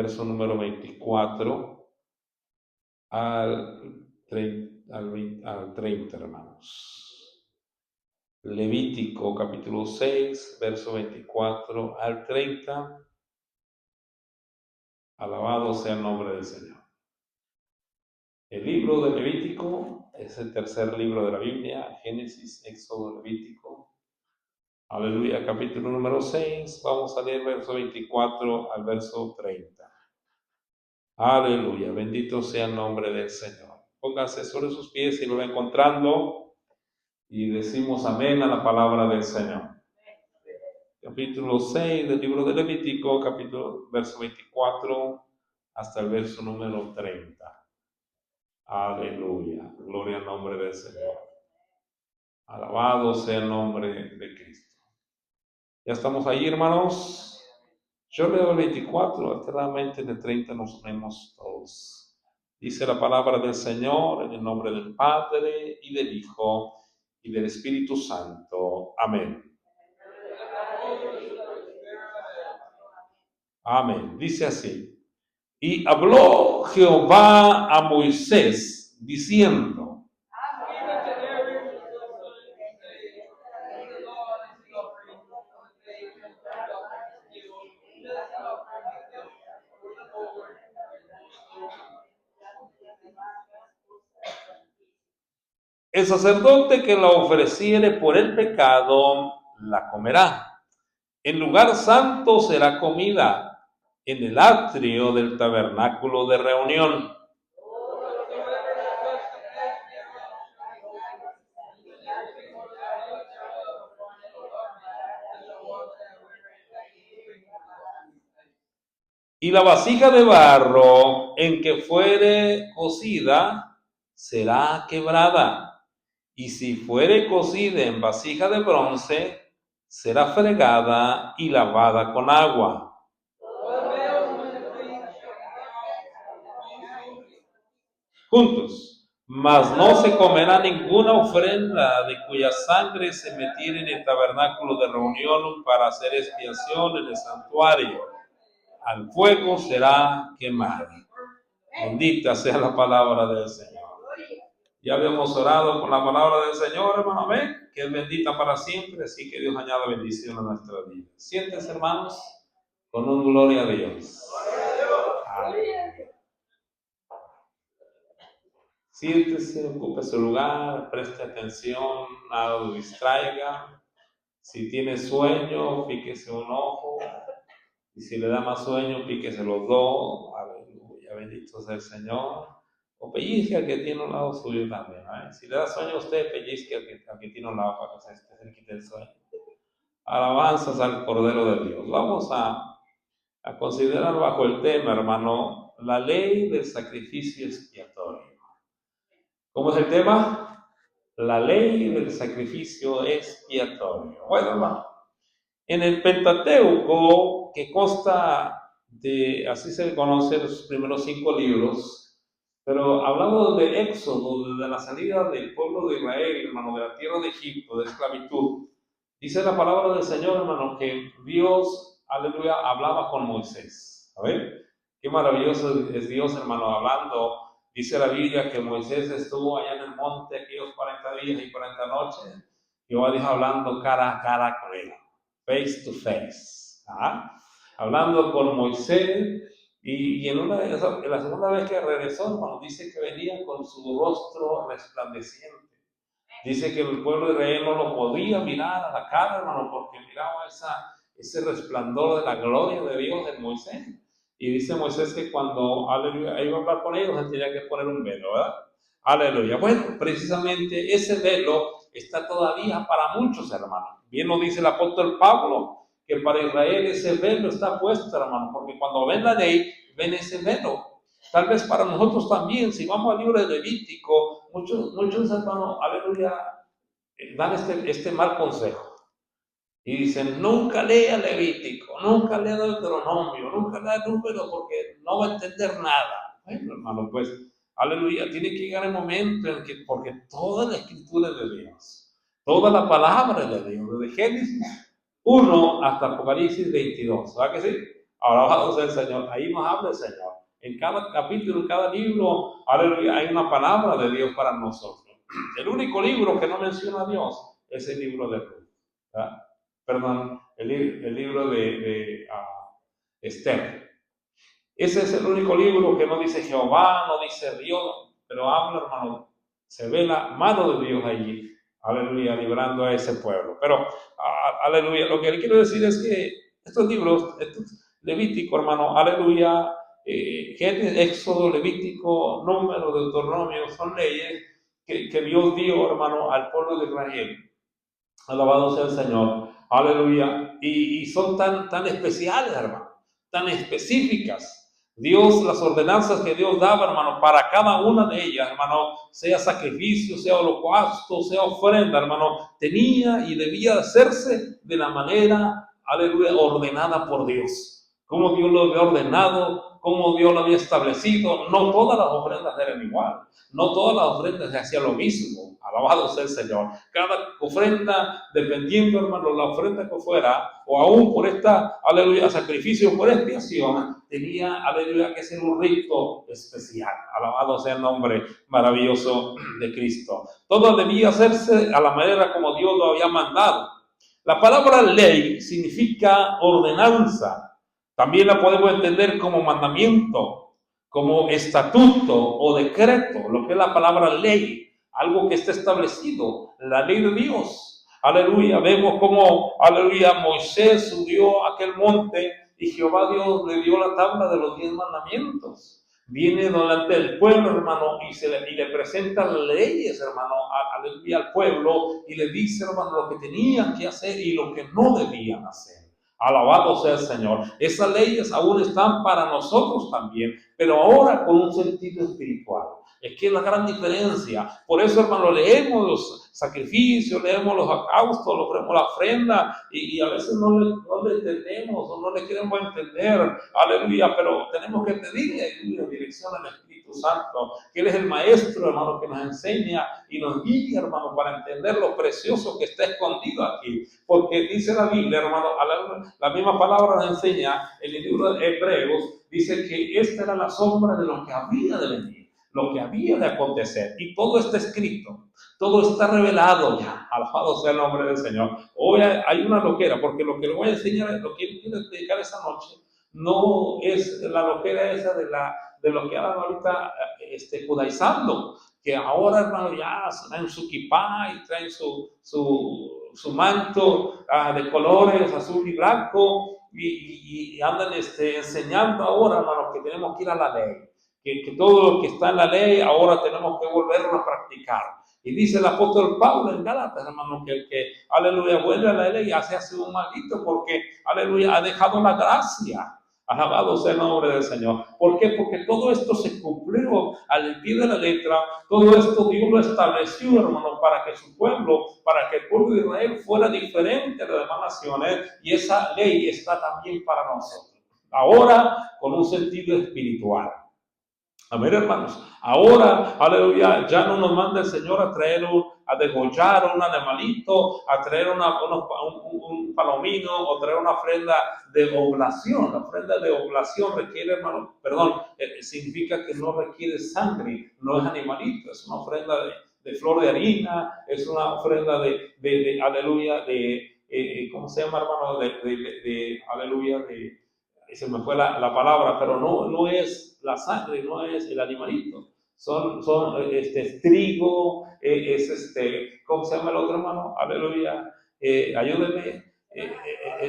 verso número 24 al 30, hermanos. Levítico capítulo 6, verso 24 al 30. Alabado sea el nombre del Señor. El libro de Levítico es el tercer libro de la Biblia: Génesis, Éxodo, Levítico. Aleluya, capítulo número 6. Vamos a leer verso 24 al verso 30. Aleluya, bendito sea el nombre del Señor. Póngase sobre sus pies y lo va encontrando y decimos amén a la palabra del Señor. Capítulo 6 del libro de Levítico, verso 24 hasta el verso número 30. Aleluya, gloria al nombre del Señor. Alabado sea el nombre de Cristo. Ya estamos ahí, hermanos. Yo leo el 24, alternadamente en el 30 nos unimos todos. Dice la palabra del Señor en el nombre del Padre y del Hijo y del Espíritu Santo. Amén. Amén. Dice así: y habló Jehová a Moisés diciendo: el sacerdote que la ofreciere por el pecado, la comerá. En lugar santo será comida, en el atrio del tabernáculo de reunión. Y la vasija de barro en que fuere cocida será quebrada, y si fuere cocida en vasija de bronce, será fregada y lavada con agua. Juntos. Mas no se comerá ninguna ofrenda de cuya sangre se metiere en el tabernáculo de reunión para hacer expiación en el santuario. Al fuego será quemada. Bendita sea la palabra del Señor. Ya habíamos orado con la palabra del Señor, hermano, amén, que es bendita para siempre, así que Dios añada bendición a nuestra vida. Siéntense, hermanos, con un gloria a Dios. Aleluya. Siéntese, ocupe su lugar, preste atención, nada lo distraiga. Si tiene sueño, píquese un ojo. Y si le da más sueño, píquese los dos. Aleluya, bendito sea el Señor. O pellizque al que tiene un lado suyo también. Si le da sueño a usted, pellizque al que tiene un lado para que se le quite el sueño. Alabanzas al Cordero de Dios. Vamos a considerar bajo el tema, hermano, la ley del sacrificio expiatorio. ¿Cómo es el tema? La ley del sacrificio expiatorio. Bueno, hermano, en el Pentateuco, que consta de, así se conoce, los primeros 5 libros, pero hablando de Éxodo, de la salida del pueblo de Israel, hermano, de la tierra de Egipto, de esclavitud, dice la palabra del Señor, hermano, que Dios, aleluya, hablaba con Moisés. A ver, qué maravilloso es Dios, hermano, hablando. Dice la Biblia que Moisés estuvo allá en el monte aquellos 40 días y 40 noches. Jehová dijo hablando cara a cara con él, face to face. Hablando con Moisés. Y en la segunda vez que regresó, hermano, dice que venía con su rostro resplandeciente. Dice que el pueblo de Israel no lo podía mirar a la cara, hermano, porque miraba ese resplandor de la gloria de Dios en Moisés. Y dice Moisés que cuando aleluya, iba a hablar con ellos, él tenía que poner un velo, ¿verdad? Aleluya. Bueno, precisamente ese velo está todavía para muchos, hermanos. Bien lo dice el apóstol Pablo, que para Israel ese velo está puesto, hermano, porque cuando ven la ley, ven ese velo. Tal vez para nosotros también, si vamos al libro de Levítico, muchos hermanos, aleluya, dan este mal consejo. Y dicen, nunca lea Levítico, nunca lea Deuteronomio, nunca lea Número, porque no va a entender nada. Bueno, hermano, pues, aleluya, tiene que llegar el momento en que, porque toda la escritura es de Dios, toda la palabra es de Dios, desde Génesis 1 hasta Apocalipsis 22, ¿verdad que sí? Alabado sea el Señor. Ahí nos habla el Señor. En cada capítulo, en cada libro, aleluya, hay una palabra de Dios para nosotros. El único libro que no menciona a Dios es el libro de Ruth. ¿Verdad? Perdón, el libro de Esther. Ese es el único libro que no dice Jehová, no dice Dios, pero habla, hermano, se ve la mano de Dios allí, aleluya, librando a ese pueblo. Pero, aleluya, lo que le quiero decir es que estos libros, Levítico, hermano, aleluya, Éxodo, Levítico, Número, Deuteronomio, son leyes que Dios dio, hermano, al pueblo de Israel. Alabado sea el Señor, aleluya, y son tan especiales, hermano, tan específicas. Dios, las ordenanzas que Dios daba, hermano, para cada una de ellas, hermano, sea sacrificio, sea holocausto, sea ofrenda, hermano, tenía y debía hacerse de la manera, aleluya, ordenada por Dios. Como Dios lo había ordenado, como Dios lo había establecido. No todas las ofrendas eran igual, no todas las ofrendas se hacían lo mismo. Alabado sea el Señor. Cada ofrenda, dependiendo, hermano, la ofrenda que fuera, o aún por esta, aleluya, sacrificio por expiación, tenía, aleluya, que ser un rito especial. Alabado sea el nombre maravilloso de Cristo. Todo debía hacerse a la manera como Dios lo había mandado. La palabra ley significa ordenanza. También la podemos entender como mandamiento, como estatuto o decreto, lo que es la palabra ley. Algo que está establecido, la ley de Dios. Aleluya, vemos cómo, aleluya, Moisés subió a aquel monte y Jehová Dios le dio la tabla de los 10 mandamientos. Viene delante del pueblo, hermano, y le presenta leyes, hermano, aleluya, al pueblo, y le dice, hermano, lo que tenían que hacer y lo que no debían hacer. Alabado sea el Señor. Esas leyes aún están para nosotros también, pero ahora con un sentido espiritual. Es que es la gran diferencia. Por eso, hermano, leemos los sacrificios, leemos los holocaustos, leemos la ofrenda y a veces no le entendemos o no le queremos entender. Aleluya, pero tenemos que pedirle dirección al Espíritu Santo, que Él es el Maestro, hermano, que nos enseña y nos guía, hermano, para entender lo precioso que está escondido aquí. Porque dice la Biblia, hermano, la misma palabra nos enseña en el libro de Hebreos, dice que esta era la sombra de lo que había de venir, lo que había de acontecer, y todo está escrito, todo está revelado ya. Alabado sea el nombre del Señor. Hoy hay una loquera, porque lo que le voy a enseñar, lo que quiero explicar esta noche, no es la loquera esa de lo que hablan ahorita judaizando, que ahora, hermano, ya traen su kipá y traen su manto de colores azul y blanco y andan enseñando ahora, hermano, que tenemos que ir a la ley. Que todo lo que está en la ley ahora tenemos que volverlo a practicar. Y dice el apóstol Pablo en Gálatas, hermano, que aleluya, vuelve a la ley y hace un maldito porque, aleluya, ha dejado la gracia. Alabado sea el nombre del Señor. ¿Por qué? Porque todo esto se cumplió al pie de la letra. Todo esto Dios lo estableció, hermano, para que su pueblo, para que el pueblo de Israel fuera diferente de las demás naciones. Y esa ley está también para nosotros. Ahora, con un sentido espiritual. Amén, hermanos. Ahora, aleluya, ya no nos manda el Señor a degollar un animalito, a traer un palomino o traer una ofrenda de oblación. La ofrenda de oblación requiere, hermano, significa que no requiere sangre, no es animalito, es una ofrenda de flor de harina, es una ofrenda de aleluya, ¿cómo se llama, hermano? Aleluya, se me fue la palabra, pero no es la sangre, no es el animalito. Son trigo, ¿cómo se llama el otro, hermano? Aleluya, ayúdenme.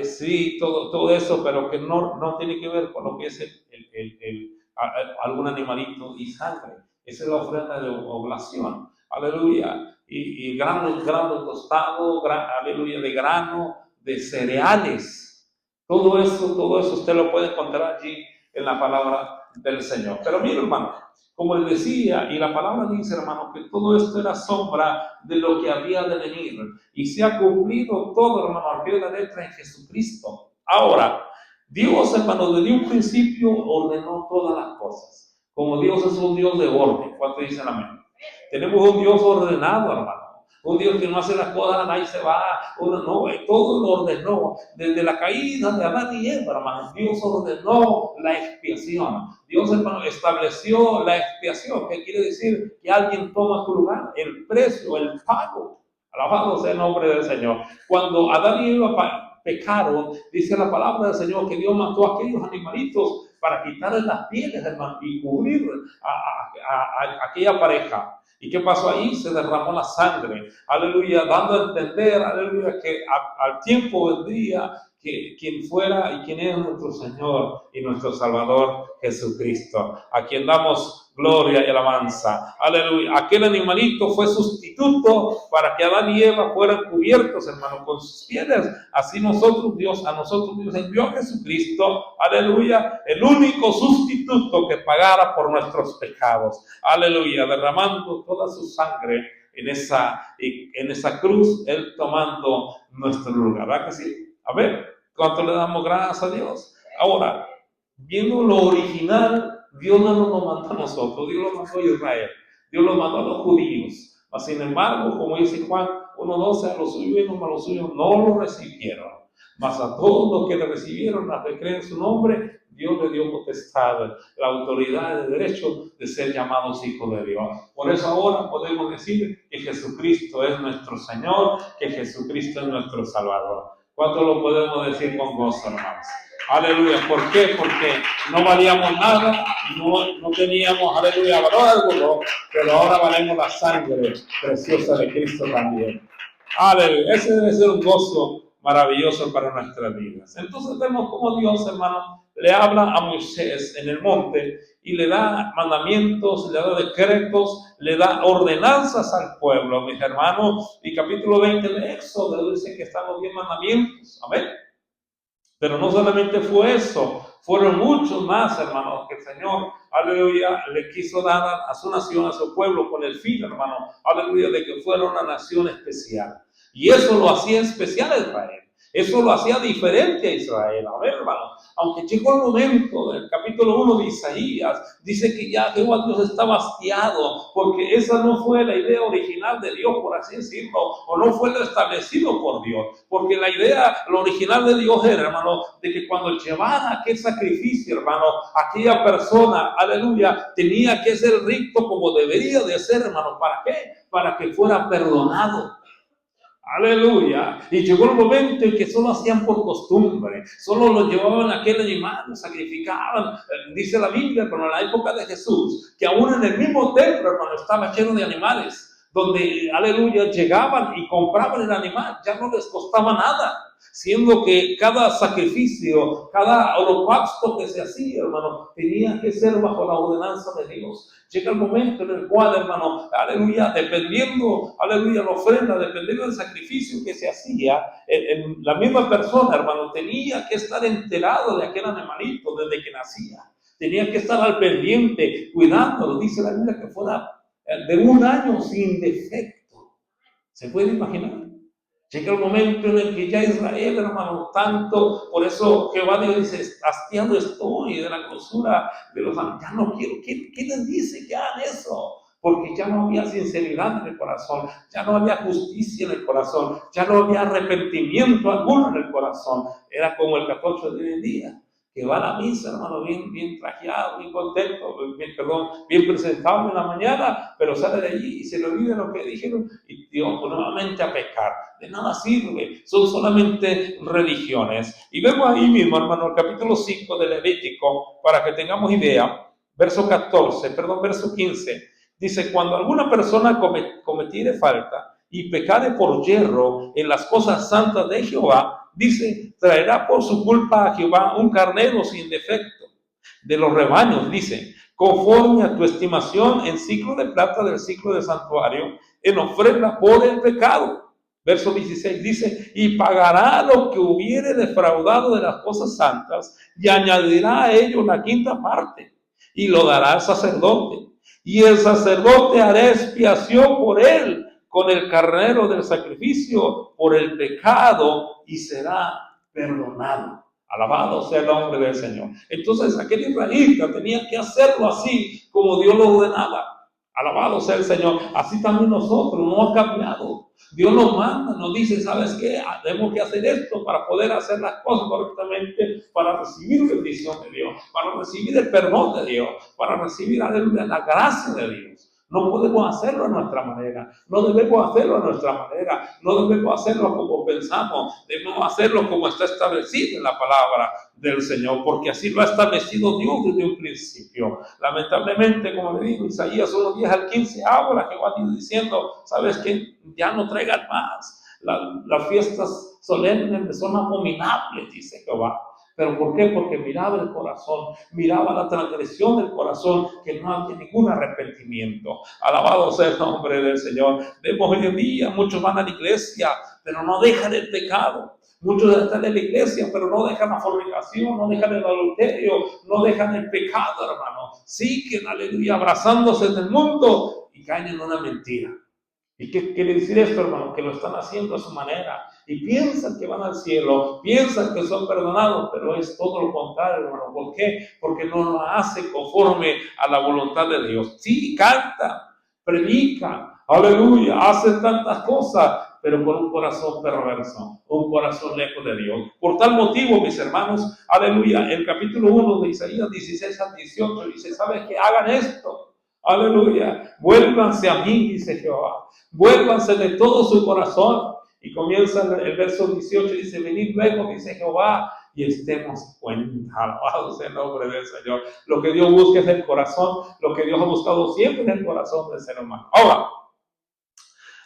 Sí, todo eso, pero que no tiene que ver con lo que es algún animalito y sangre. Esa es la ofrenda de oblación. Aleluya. Y grano tostado, aleluya, de grano, de cereales. Todo eso usted lo puede encontrar allí en la palabra del Señor. Pero mire, hermano, como les decía, y la palabra dice, hermano, que todo esto era sombra de lo que había de venir. Y se ha cumplido todo, hermano, al pie de la letra en Jesucristo. Ahora, Dios, hermano, desde un principio ordenó todas las cosas. Como Dios es un Dios de orden. ¿Cuánto dicen amén? Tenemos un Dios ordenado, hermano. Un Dios que no hace las cosas, ahí se va. No, todo lo ordenó. Desde la caída de Adán y Eva, hermano, Dios ordenó la expiación. Dios, hermano, estableció la expiación, que quiere decir que alguien toma tu lugar, el precio, el pago. Alabado sea el nombre del Señor. Cuando Adán y Eva pecaron, dice la palabra del Señor que Dios mató a aquellos animalitos para quitarles las pieles, hermano, y cubrir a aquella pareja. ¿Y qué pasó ahí? Se derramó la sangre, aleluya, dando a entender, aleluya, que al tiempo vendría que quien fuera y quien es nuestro Señor y nuestro Salvador Jesucristo, a quien damos gloria y alabanza, aleluya. Aquel animalito fue sustituto para que Adán y Eva fueran cubiertos, hermano, con sus pieles. Así a nosotros Dios envió a Jesucristo, aleluya, el único sustituto que pagara por nuestros pecados, aleluya, derramando toda su sangre en esa cruz, Él tomando nuestro lugar. ¿Verdad que sí? A ver, ¿cuánto le damos gracias a Dios? Ahora, viendo lo original, Dios no nos mandó a nosotros, Dios lo mandó a Israel, Dios lo mandó a los judíos. Mas, sin embargo, como dice Juan 1:12, a los suyos y los suyos no lo recibieron. Mas a todos los que le recibieron, a que creen en su nombre, Dios le dio potestad, la autoridad de derecho de ser llamados hijos de Dios. Por eso ahora podemos decir que Jesucristo es nuestro Señor, que Jesucristo es nuestro Salvador. ¿Cuánto lo podemos decir con gozo, hermanos? Aleluya. ¿Por qué? Porque no valíamos nada, no teníamos, aleluya, valor alguno, pero ahora valemos la sangre preciosa de Cristo también. Aleluya. Ese debe ser un gozo maravilloso para nuestras vidas. Entonces vemos cómo Dios, hermano, le habla a Moisés en el monte y le da mandamientos, le da decretos, le da ordenanzas al pueblo, mis hermanos. Y capítulo 20 de Éxodo dice que están los 10 mandamientos. Amén. Pero no solamente fue eso, fueron muchos más, hermanos, que el Señor, aleluya, le quiso dar a su nación, a su pueblo, con el fin, hermano, aleluya, de que fuera una nación especial. Y eso lo hacía especial a Israel. Eso lo hacía diferente a Israel. A ver, hermano, aunque llegó el momento del capítulo 1 de Isaías, dice que ya Jehová Dios estaba hastiado, porque esa no fue la idea original de Dios, por así decirlo, o no fue lo establecido por Dios, porque la idea, lo original de Dios era, hermano, de que cuando llevara aquel sacrificio, hermano, aquella persona, aleluya, tenía que ser rico como debería de ser, hermano. ¿Para qué? Para que fuera perdonado. Aleluya. Y llegó el momento en que solo hacían por costumbre, solo lo llevaban a aquel animal, lo sacrificaban. Dice la Biblia, pero en la época de Jesús, que aún en el mismo templo, hermano, estaba lleno de animales, donde, aleluya, llegaban y compraban el animal, ya no les costaba nada, siendo que cada sacrificio, cada holocausto que se hacía, hermano, tenía que ser bajo la ordenanza de Dios. Llega el momento en el cual, hermano, aleluya, dependiendo, aleluya, la ofrenda, dependiendo del sacrificio que se hacía, la misma persona, hermano, tenía que estar enterado de aquel animalito desde que nacía. Tenía que estar al pendiente, cuidándolo. Dice la Biblia que fuera de 1 año sin defecto. ¿Se puede imaginar? Llega el momento en el que ya Israel, hermano, tanto, por eso Jehová Dios dice, hastiado estoy de la grosura de los años, ya no quiero. ¿Quién les dice que hagan eso? Porque ya no había sinceridad en el corazón, ya no había justicia en el corazón, ya no había arrepentimiento alguno en el corazón. Era como el 14 de hoy en día, que va a la misa, hermano, bien trajeado, bien contento, bien presentado en la mañana, pero sale de allí y se le olvida lo que dijeron y Dios nuevamente a pecar. De nada sirve, son solamente religiones. Y vemos ahí mismo, hermano, el capítulo 5 de Levítico, para que tengamos idea, verso 15, dice, cuando alguna persona cometiere falta y pecare por yerro en las cosas santas de Jehová, dice, traerá por su culpa a Jehová un carnero sin defecto de los rebaños, dice, conforme a tu estimación en ciclo de plata del ciclo de santuario, en ofrenda por el pecado. Verso 16 dice, y pagará lo que hubiere defraudado de las cosas santas, y añadirá a ello la 5ª parte, y lo dará al sacerdote. Y el sacerdote hará expiación por él, con el carnero del sacrificio, por el pecado, y será perdonado. Alabado sea el nombre del Señor. Entonces aquel israelita tenía que hacerlo así, como Dios lo ordenaba. Alabado sea el Señor. Así también nosotros, no ha cambiado. Dios nos manda, nos dice, ¿sabes qué? Tenemos que hacer esto para poder hacer las cosas correctamente, para recibir bendición de Dios, para recibir el perdón de Dios, para recibir la gracia de Dios. No podemos hacerlo a nuestra manera, no debemos hacerlo a nuestra manera, no debemos hacerlo como pensamos, debemos hacerlo como está establecido en la palabra del Señor, porque así lo ha establecido Dios desde un principio. Lamentablemente, como le digo, Isaías 1:10 al 15 habla, Jehová diciendo, ¿sabes qué? Ya no traigan más. Las fiestas solemnes me son abominables, dice Jehová. ¿Pero por qué? Porque miraba el corazón, miraba la transgresión del corazón, que no había ningún arrepentimiento. Alabado sea el nombre del Señor. Vemos hoy en día, muchos van a la iglesia, pero no dejan el pecado. Muchos están en la iglesia, pero no dejan la fornicación, no dejan el adulterio, no dejan el pecado, hermano. Siguen, aleluya, abrazándose del mundo y caen en una mentira. ¿Y qué quiere decir esto, hermano? Que lo están haciendo a su manera y piensan que van al cielo, piensan que son perdonados, pero es todo lo contrario, hermano. ¿Por qué? Porque no lo hacen conforme a la voluntad de Dios. Sí, cantan, predican, aleluya, hacen tantas cosas, pero con un corazón perverso, un corazón lejos de Dios. Por tal motivo, mis hermanos, aleluya, el capítulo 1 de Isaías 16 al 18 dice, ¿sabes qué? Hagan esto. Aleluya, vuélvanse a mí, dice Jehová, vuélvanse de todo su corazón. Y comienza el verso 18, dice, venid luego, dice Jehová, y estemos cuenta. Alabado sea el nombre del Señor. Lo que Dios busca es el corazón, lo que Dios ha buscado siempre es el corazón del ser humano. Ahora,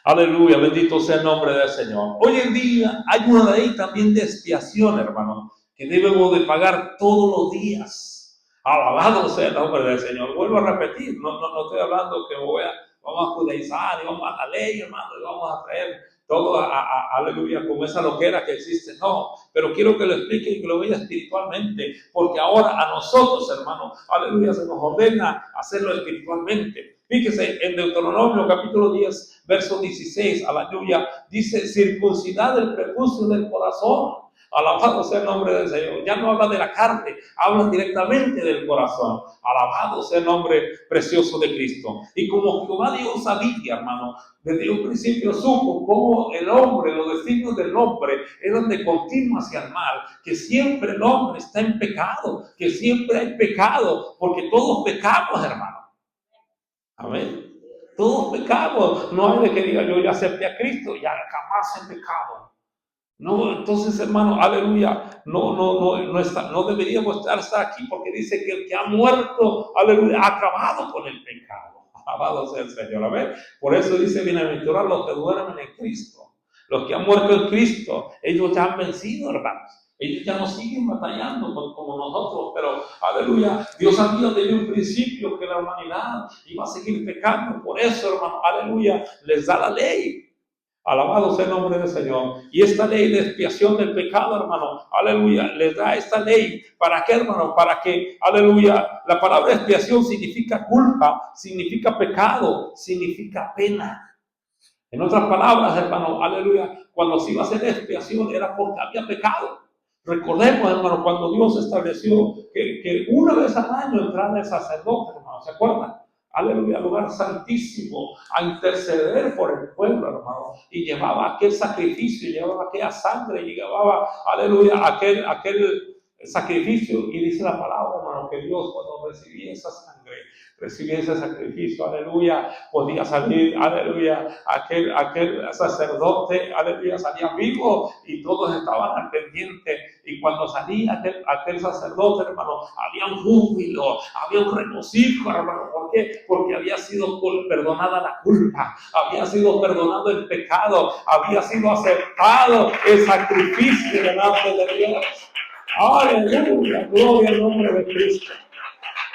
aleluya, bendito sea el nombre del Señor. Hoy en día hay una ley también de expiación, hermano, que debemos de pagar todos los días. Alabado sea el nombre del Señor. Vuelvo a repetir, no estoy hablando que vamos a judaizar y vamos a la ley, hermano, y vamos a traer todo aleluya, como esa loquera que existe. No, pero quiero que lo explique y que lo vea espiritualmente, porque ahora a nosotros, hermano, aleluya, se nos ordena hacerlo espiritualmente. Fíjese, en Deuteronomio capítulo 10, verso 16, aleluya, dice, circuncidad el prepucio del corazón. Alabado sea el nombre del Señor. Ya no habla de la carne, habla directamente del corazón. Alabado sea el nombre precioso de Cristo. Y como Jehová Dios sabía, hermano, desde un principio supo cómo el hombre, los designios del hombre eran de continuo hacia el mal, que siempre el hombre está en pecado, que siempre hay pecado, porque todos pecamos, hermano. Amén. Todos pecamos. No hay de que diga yo ya acepté a Cristo, ya jamás he pecado. No, entonces, hermano, aleluya, no deberíamos estar aquí porque dice que el que ha muerto, aleluya, ha acabado con el pecado. Alabado sea el Señor, amén. Por eso dice, bienaventurados los que duermen en Cristo. Los que han muerto en Cristo, ellos ya han vencido, hermanos. Ellos ya no siguen batallando como nosotros, pero, aleluya, Dios sabía desde un principio que la humanidad iba a seguir pecando. Por eso, hermano, aleluya, les da la ley. Alabado sea el nombre del Señor. Y esta ley de expiación del pecado, hermano, aleluya, les da esta ley. ¿Para qué, hermano? Para que, aleluya, la palabra expiación significa culpa, significa pecado, significa pena. En otras palabras, hermano, aleluya, cuando se iba a hacer expiación era porque había pecado. Recordemos, hermano, cuando Dios estableció que una vez al año entrara el sacerdote, hermano, ¿se acuerdan? Aleluya, al lugar santísimo, a interceder por el pueblo, hermano, y llevaba aquel sacrificio, llevaba aquella sangre, y llevaba, aleluya, aquel sacrificio, y dice la palabra, hermano, que Dios cuando recibía esa sangre, recibía ese sacrificio, aleluya, podía salir, aleluya, aquel sacerdote, aleluya, salía vivo, y todos estaban al pendiente, y cuando salía aquel sacerdote, hermano, había un júbilo, había un regocijo, hermano. ¿Por qué? Porque había sido perdonada la culpa, había sido perdonado el pecado, había sido aceptado el sacrificio delante de Dios. Aleluya, gloria al nombre de Cristo.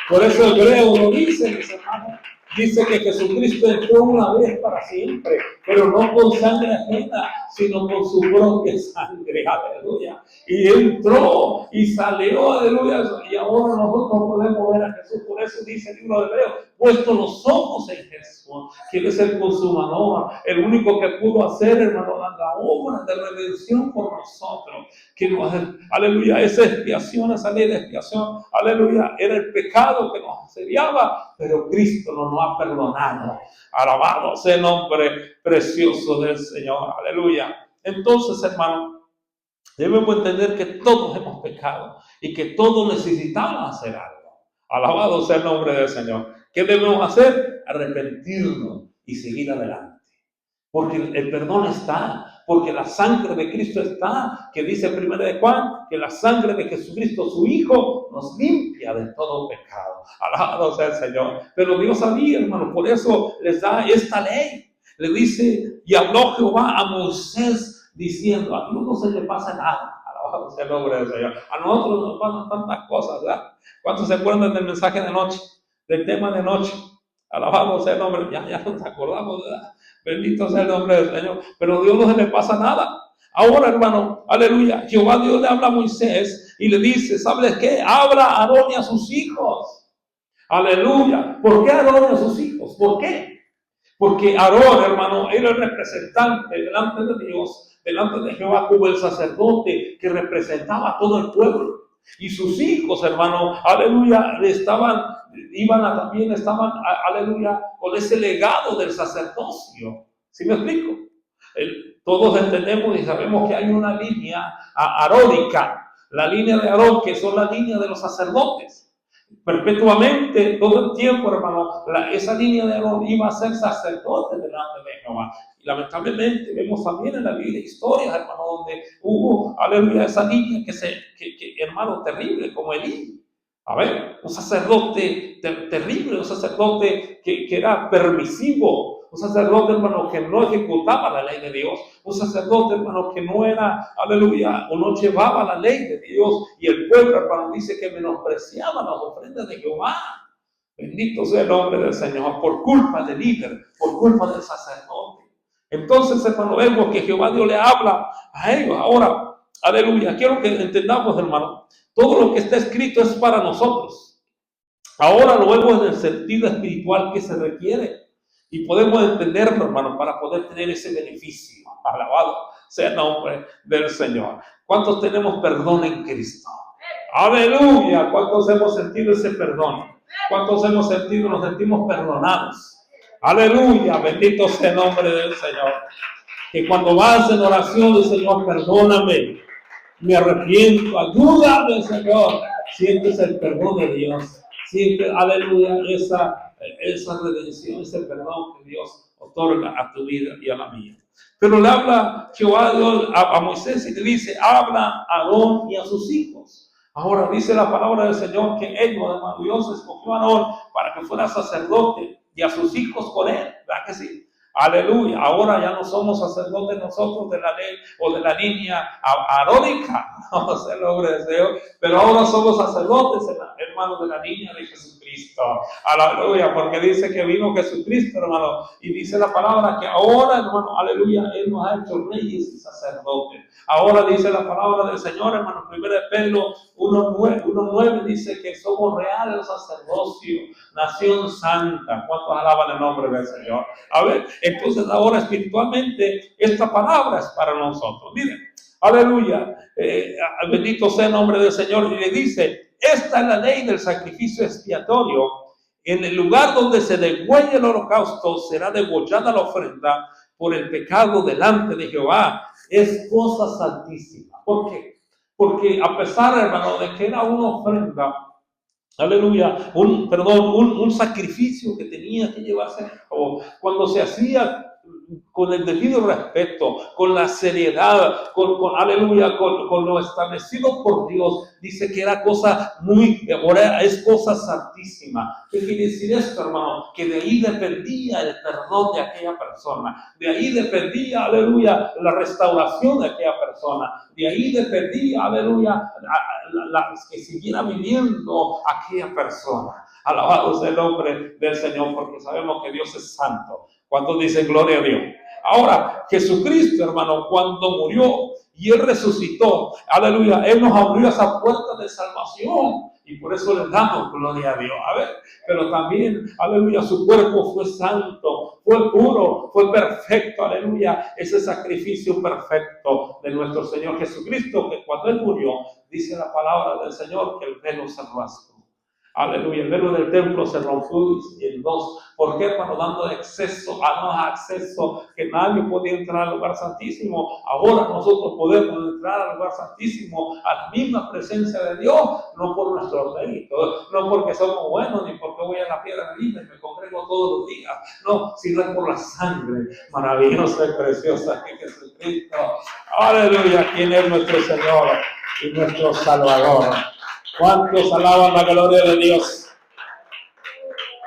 Por eso el Hebreo lo dice, mis hermanos. Dice que Jesucristo entró una vez para siempre, pero no con sangre ajena, sino con su propia sangre, aleluya. Y entró y salió, aleluya, y ahora nosotros podemos ver a Jesús. Por eso dice el libro de Hebreo, puesto los ojos en Jesús, quien es el consumador, el único que pudo hacer, hermano, la obra de redención por nosotros. Que nos, aleluya, esa expiación, esa ley de expiación, aleluya, era el pecado que nos asediaba, pero Cristo nos lo ha perdonado. Alabado sea el nombre precioso del Señor, aleluya. Entonces, hermano, debemos entender que todos hemos pecado y que todos necesitamos hacer algo. Alabado sea el nombre del Señor. ¿Qué debemos hacer? Arrepentirnos y seguir adelante. Porque el perdón está, porque la sangre de Cristo está, que dice 1 de Juan, que la sangre de Jesucristo, su Hijo, nos limpia de todo pecado. Alabado sea el Señor. Pero Dios sabía, hermano, por eso les da esta ley. Le dice, y habló Jehová a Moisés diciendo, a Dios no se le pasa nada. Alabado sea el nombre del Señor. A nosotros nos pasan tantas cosas, ¿verdad? ¿Cuántos se acuerdan del mensaje de noche? Del tema de noche. Alabado sea el nombre. Ya nos acordamos, ¿verdad? Bendito sea el nombre del Señor. Pero a Dios no se le pasa nada. Ahora, hermano, aleluya, Jehová Dios le habla a Moisés y le dice, ¿sabes qué? Habla a Aarón y a sus hijos. Aleluya. ¿Por qué Aarón y a sus hijos? ¿Por qué? Porque Aarón, hermano, era el representante delante de Dios, delante de Jehová, como el sacerdote que representaba a todo el pueblo. Y sus hijos, hermano, aleluya, también estaban, aleluya, con ese legado del sacerdocio. ¿Sí me explico? Todos entendemos y sabemos que hay una línea arónica, la línea de Aarón, que son la línea de los sacerdotes. Perpetuamente, todo el tiempo, hermano, esa línea de Aarón iba a ser sacerdote delante de Jehová. Y lamentablemente vemos también en la Biblia historias, hermano, donde hubo, aleluya, esa línea hermano, terrible, como Elí. A ver, un sacerdote terrible, un sacerdote que era permisivo, un sacerdote, hermano, que no ejecutaba la ley de Dios, un sacerdote, hermano, que no era, aleluya, o no llevaba la ley de Dios, y el pueblo, hermano, dice que menospreciaba las ofrendas de Jehová. Bendito sea el nombre del Señor, por culpa del líder, por culpa del sacerdote. Entonces, hermano, vemos que Jehová Dios le habla a ellos. Ahora, aleluya, quiero que entendamos, hermano, todo lo que está escrito es para nosotros. Ahora lo vemos en el sentido espiritual que se requiere. Y podemos entenderlo, hermano, para poder tener ese beneficio. Alabado sea el nombre del Señor. ¿Cuántos tenemos perdón en Cristo? Aleluya. ¿Cuántos hemos sentido ese perdón? ¿Cuántos nos sentimos perdonados? Aleluya. Bendito sea el nombre del Señor. Que cuando vas en oración del Señor, perdóname, me arrepiento, ayúdame, Señor. Sientes el perdón de Dios. Sientes, aleluya, esa redención, ese perdón que Dios otorga a tu vida y a la mía. Pero le habla Jehová a Moisés y le dice, habla a Aarón y a sus hijos. Ahora dice la palabra del Señor que ellos, hermano, Dios escogió a Aarón para que fuera sacerdote y a sus hijos con él, ¿verdad que sí? Aleluya, ahora ya no somos sacerdotes nosotros de la ley o de la línea arónica, no sé el nombre de Dios, pero ahora somos sacerdotes, hermanos, de la línea de Jesucristo. Aleluya, porque dice que vino Jesucristo, hermano, y dice la palabra que ahora, hermano, aleluya, Él nos ha hecho reyes y sacerdotes. Ahora dice la palabra del Señor, hermano, 1 Pedro 1:9 dice que somos reales sacerdocio, nación santa. ¿Cuántos alaban el nombre del Señor? A ver, entonces ahora espiritualmente esta palabra es para nosotros. Miren, aleluya, bendito sea el nombre del Señor. Y le dice, esta es la ley del sacrificio expiatorio. En el lugar donde se degüelle el holocausto será degollada la ofrenda por el pecado delante de Jehová. Es cosa santísima. ¿Por qué? Porque a pesar, hermano, de que era una ofrenda, aleluya, un sacrificio que tenía que llevarse a cabo, cuando se hacía con el debido respeto, con la seriedad, aleluya, con lo establecido por Dios, dice que era cosa es cosa santísima. ¿Qué quiere decir esto, hermano? Que de ahí dependía el perdón de aquella persona, de ahí dependía, aleluya, la restauración de aquella persona, de ahí dependía, aleluya, que siguiera viviendo aquella persona. Alabado sea el nombre del Señor, porque sabemos que Dios es santo. ¿Cuántos dicen gloria a Dios? Ahora, Jesucristo, hermano, cuando murió y Él resucitó. Aleluya, Él nos abrió esa puerta de salvación. Y por eso le damos gloria a Dios. A ver, pero también, aleluya, su cuerpo fue santo, fue puro, fue perfecto. Aleluya, ese sacrificio perfecto de nuestro Señor Jesucristo, que cuando Él murió, dice la palabra del Señor que el velo se rasgó. Aleluya, el velo del templo se rompió en dos. ¿Por qué? Hermano, dando acceso, que nadie podía entrar al lugar santísimo. Ahora nosotros podemos entrar al lugar santísimo, a la misma presencia de Dios, no por nuestros méritos, no porque somos buenos, ni porque voy a la piedra viva y me congrego todos los días, no, sino por la sangre maravillosa y preciosa de Jesucristo. Aleluya, quien es nuestro Señor y nuestro Salvador. ¿Cuántos alaban la gloria de Dios?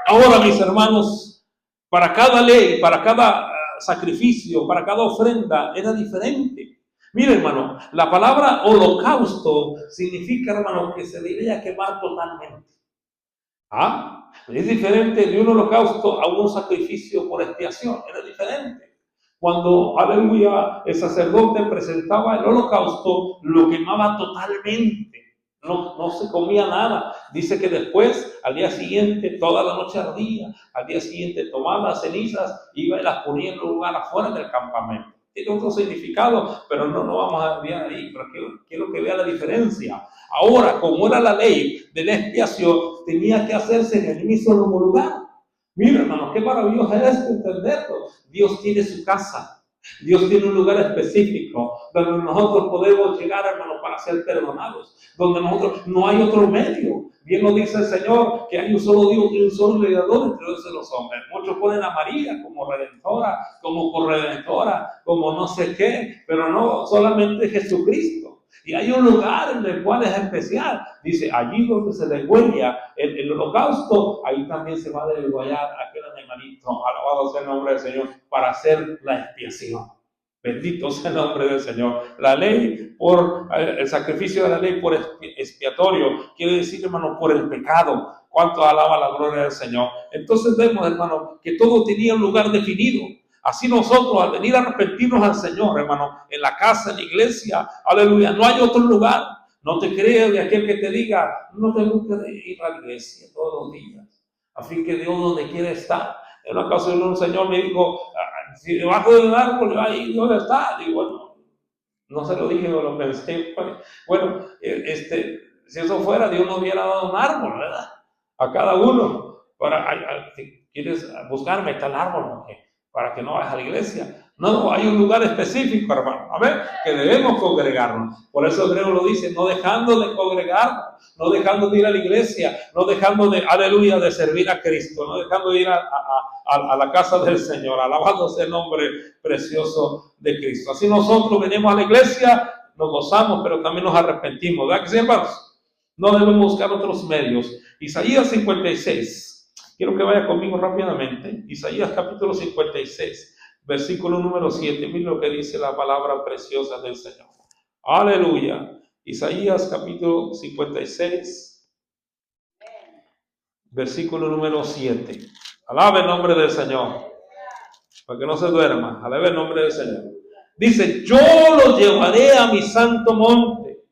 Ahora, mis hermanos, para cada ley, para cada sacrificio, para cada ofrenda, era diferente. Mire, hermano, la palabra holocausto significa, hermano, que se debía quemar totalmente. Es diferente de un holocausto a un sacrificio por expiación, era diferente. Cuando, aleluya, el sacerdote presentaba el holocausto, lo quemaba totalmente. No se comía nada. Dice que después, al día siguiente, toda la noche ardía. Al día siguiente tomaba las cenizas, iba y las ponía en un lugar afuera del campamento. Tiene otro significado, pero no vamos a ver ahí. Pero quiero que vea la diferencia. Ahora, como era la ley de la expiación, tenía que hacerse en el mismo lugar. Mira, hermano, qué maravilloso es entenderlo. Dios tiene su casa. Dios tiene un lugar específico donde nosotros podemos llegar, hermano, para ser perdonados, donde nosotros no hay otro medio. Bien lo dice el Señor, que hay un solo Dios y un solo mediador entre Dios y los hombres. Muchos ponen a María como redentora, como corredentora, como no sé qué, pero no solamente Jesucristo. Y hay un lugar en el cual es especial. Dice, allí donde se degüella el holocausto, ahí también se va a degüellar aquel animalito, alabado sea el nombre del Señor, para hacer la expiación. Bendito sea el nombre del Señor. La ley el sacrificio de la ley por expiatorio, quiere decir, hermano, por el pecado. ¿Cuánto alaba la gloria del Señor? Entonces vemos, hermano, que todo tenía un lugar definido. Así nosotros, al venir a arrepentirnos al Señor, hermano, en la casa, en la iglesia, aleluya, no hay otro lugar. No te creas de aquel que te diga, no te busques ir a la iglesia todos los días. A fin que Dios donde quiera estar. En una ocasión un señor me dijo, si debajo del árbol, ahí ¿dónde está? Digo, bueno, no se lo dije, no lo pensé. Bueno, si eso fuera, Dios nos hubiera dado un árbol, ¿verdad? A cada uno. Si quieres buscarme, está el árbol, para que no vayas a la iglesia. No, hay un lugar específico, hermano, a ver, que debemos congregarnos. Por eso el griego lo dice, no dejando de congregarnos, no dejando de ir a la iglesia, no dejando de, aleluya, de servir a Cristo, no dejando de ir a la casa del Señor, alabándose el nombre precioso de Cristo. Así nosotros venimos a la iglesia, nos gozamos, pero también nos arrepentimos, ¿verdad que sí, hermanos? No debemos buscar otros medios. Isaías 56. Quiero que vaya conmigo rápidamente. Isaías capítulo 56, versículo número 7. Mira lo que dice la palabra preciosa del Señor. Aleluya. Isaías capítulo 56, versículo número 7. Alabe el nombre del Señor, para que no se duerma. Alabe el nombre del Señor. Dice, yo los llevaré a mi santo monte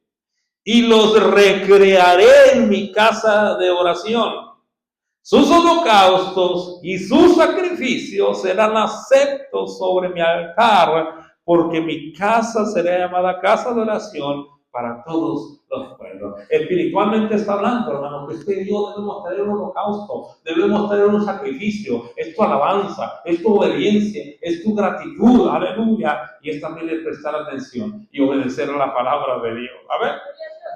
y los recrearé en mi casa de oración. Sus holocaustos y sus sacrificios serán aceptos sobre mi altar, porque mi casa será llamada casa de oración para todos los pueblos. Espiritualmente está hablando, hermano, que usted y yo debemos tener un holocausto, debemos tener un sacrificio, es tu alabanza, es tu obediencia, es tu gratitud, aleluya, y es también el prestar atención y obedecer a la palabra de Dios. A ver,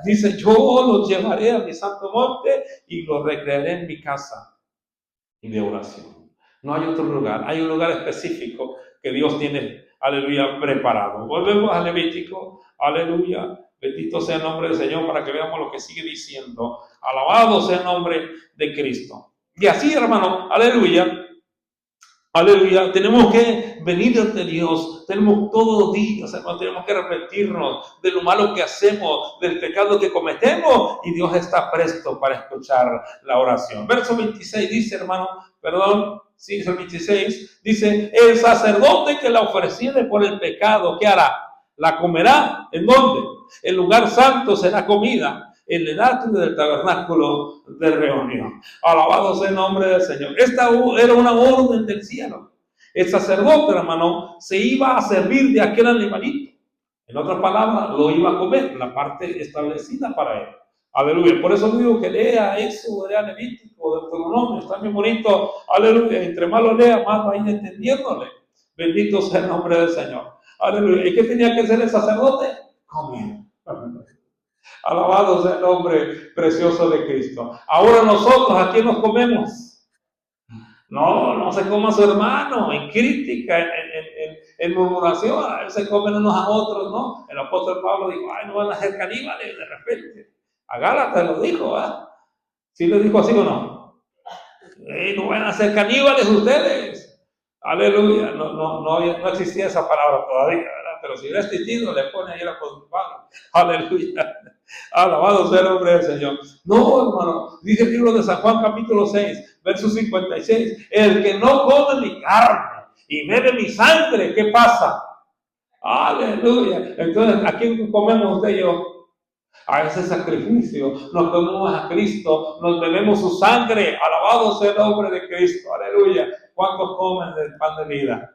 dice, yo los llevaré a mi santo monte y los recrearé en mi casa y de oración. No hay otro lugar, hay un lugar específico que Dios tiene, aleluya, preparado. Volvemos a Levítico, aleluya. Bendito sea el nombre del Señor para que veamos lo que sigue diciendo. Alabado sea el nombre de Cristo. Y así, hermano, aleluya, aleluya, tenemos que venir ante Dios. Tenemos todos los días, hermano, tenemos que arrepentirnos de lo malo que hacemos, del pecado que cometemos, y Dios está presto para escuchar la oración. Verso 26 dice, hermano, perdón, sí, el 26, dice, el sacerdote que la ofreciere por el pecado, ¿qué hará? La comerá, ¿en dónde? El lugar santo será comida, en el atrio del tabernáculo de reunión. Alabado sea el nombre del Señor. Esta era una orden del cielo. El sacerdote, hermano, se iba a servir de aquel animalito. En otras palabras, lo iba a comer, la parte establecida para él. Aleluya. Por eso digo que lea eso, lea Levítico, Deuteronomio, está muy bonito. Aleluya. Entre más lo lea, más va a ir entendiéndole. Bendito sea el nombre del Señor. Aleluya. ¿Y qué tenía que hacer el sacerdote? Comer. Alabado sea el nombre precioso de Cristo. Ahora nosotros, ¿a quién nos comemos? No se coma a su hermano, en crítica, en murmuración, a veces se comen unos a otros, ¿no? El apóstol Pablo dijo, ay, no van a ser caníbales de repente. A Gálatas lo dijo, ¿verdad? ¿Sí lo dijo así o no? No van a ser caníbales ustedes. Aleluya. No existía esa palabra todavía, ¿verdad? Pero si hubiera existido, le pone ahí el apóstol Pablo. Aleluya. Alabado sea el nombre del Señor. No, hermano, dice el libro de San Juan capítulo 6, verso 56, el que no come mi carne y bebe mi sangre, ¿qué pasa? Aleluya. Entonces, ¿a quién comemos usted y yo? A ese sacrificio, nos comemos a Cristo, nos bebemos su sangre, alabado sea el nombre de Cristo, aleluya. ¿Cuántos comen del pan de vida?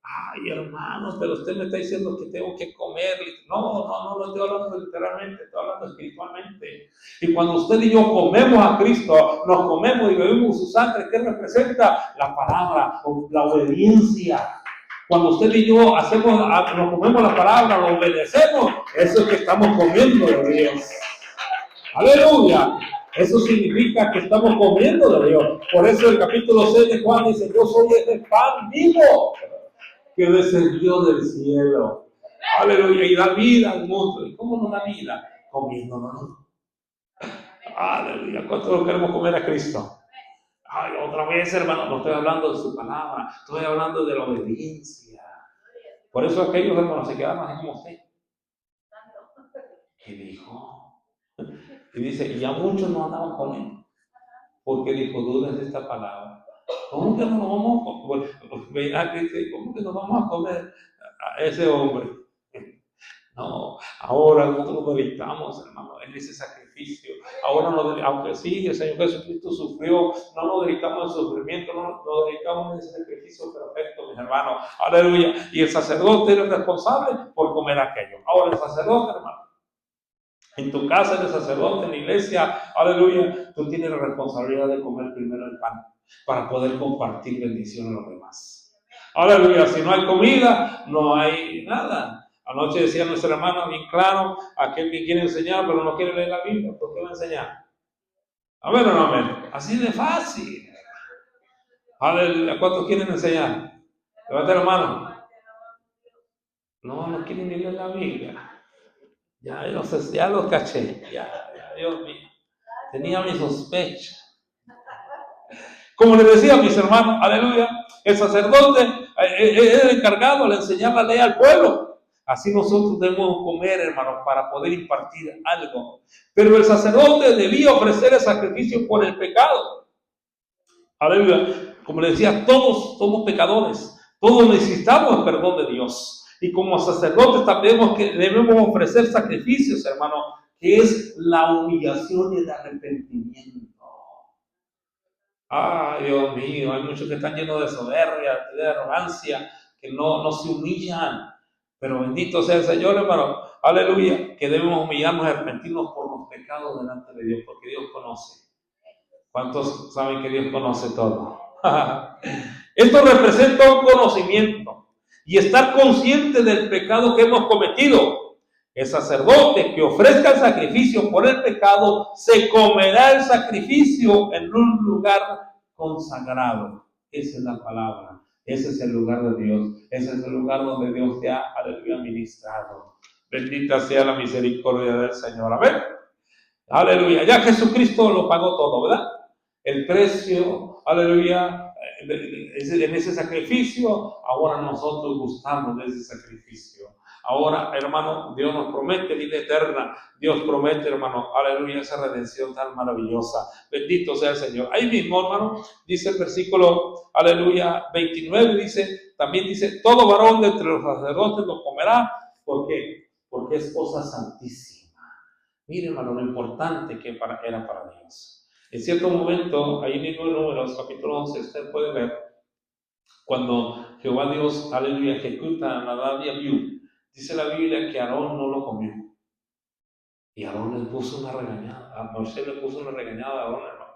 Ay, hermanos, pero usted me está diciendo que tengo que comer. No estoy hablando literalmente, estoy hablando espiritualmente. Y cuando usted y yo comemos a Cristo, nos comemos y bebemos su sangre, ¿qué representa? La palabra, la obediencia. Cuando usted y yo nos comemos la palabra, lo obedecemos, eso es que estamos comiendo de Dios. Aleluya. Eso significa que estamos comiendo de Dios. Por eso el capítulo 6 de Juan dice, yo soy ese pan vivo que descendió del cielo. Aleluya. Y da vida al mundo. ¿Y cómo nos da vida? Comiéndonos. Aleluya. ¿Cuánto lo queremos comer a Cristo? Ay, otra vez, hermano, no estoy hablando de su palabra, estoy hablando de la obediencia. Por eso aquellos hermanos se quedaron así como usted. ¿Qué dijo? Y dice, y ya muchos no andaban con él, porque dijo, dudas de esta palabra. ¿Cómo que nos vamos a comer? ¿Cómo que nos vamos a comer a ese hombre? No, ahora nosotros nos dedicamos, hermano, en ese sacrificio. Ahora, aunque sí, el Señor Jesucristo sufrió, no nos dedicamos al sufrimiento, no nos dedicamos en ese sacrificio perfecto, mis hermanos. Aleluya. Y el sacerdote era responsable por comer aquello. Ahora, el sacerdote, hermano, en tu casa eres sacerdote, en la iglesia, aleluya, tú tienes la responsabilidad de comer primero el pan para poder compartir bendición a los demás. Aleluya. Si no hay comida, no hay nada. Anoche decía nuestra hermana bien claro, aquel que quiere enseñar pero no quiere leer la Biblia, ¿por qué va a enseñar? Amén o no amén. Así de fácil. Aleluya. ¿Cuántos quieren enseñar? Levanta la mano. No quieren ni leer la Biblia. Ya los caché. Ya, Dios mío. Tenía mi sospecha. Como les decía a mis hermanos, aleluya, el sacerdote era el encargado de enseñar la ley al pueblo. Así nosotros debemos comer, hermanos, para poder impartir algo. Pero el sacerdote debía ofrecer el sacrificio por el pecado. Aleluya. Como les decía, todos somos pecadores. Todos necesitamos el perdón de Dios. Y como sacerdotes también debemos ofrecer sacrificios, hermanos, que es la humillación y el arrepentimiento. Ay, Dios mío, hay muchos que están llenos de soberbia, de arrogancia, que no se humillan. Pero bendito sea el Señor, hermano, aleluya, que debemos humillarnos y arrepentirnos por los pecados delante de Dios, porque Dios conoce. ¿Cuántos saben que Dios conoce todo? Esto representa un conocimiento y estar consciente del pecado que hemos cometido. El sacerdote que ofrezca el sacrificio por el pecado se comerá el sacrificio en un lugar consagrado. Esa es la palabra. Ese es el lugar de Dios. Ese es el lugar donde Dios te ha, aleluya, ministrado. Bendita sea la misericordia del Señor. Amén. Aleluya. Ya Jesucristo lo pagó todo, ¿verdad? El precio, aleluya, en ese sacrificio. Ahora nosotros gustamos de ese sacrificio. Ahora, hermano, Dios nos promete vida eterna. Dios promete, hermano, aleluya, esa redención tan maravillosa. Bendito sea el Señor. Ahí mismo, hermano, dice el versículo, aleluya, 29, también dice, todo varón de entre los sacerdotes lo comerá. ¿Por qué? Porque es cosa santísima. Mire, hermano, lo importante que era para Dios. En cierto momento, ahí mismo en Números, capítulo 11, usted puede ver, cuando Jehová Dios, aleluya, ejecuta a Nadab y Abiú, dice la Biblia que Aarón no lo comió. Y Aarón le puso una regañada, a Moisés le puso una regañada a Aarón, hermano.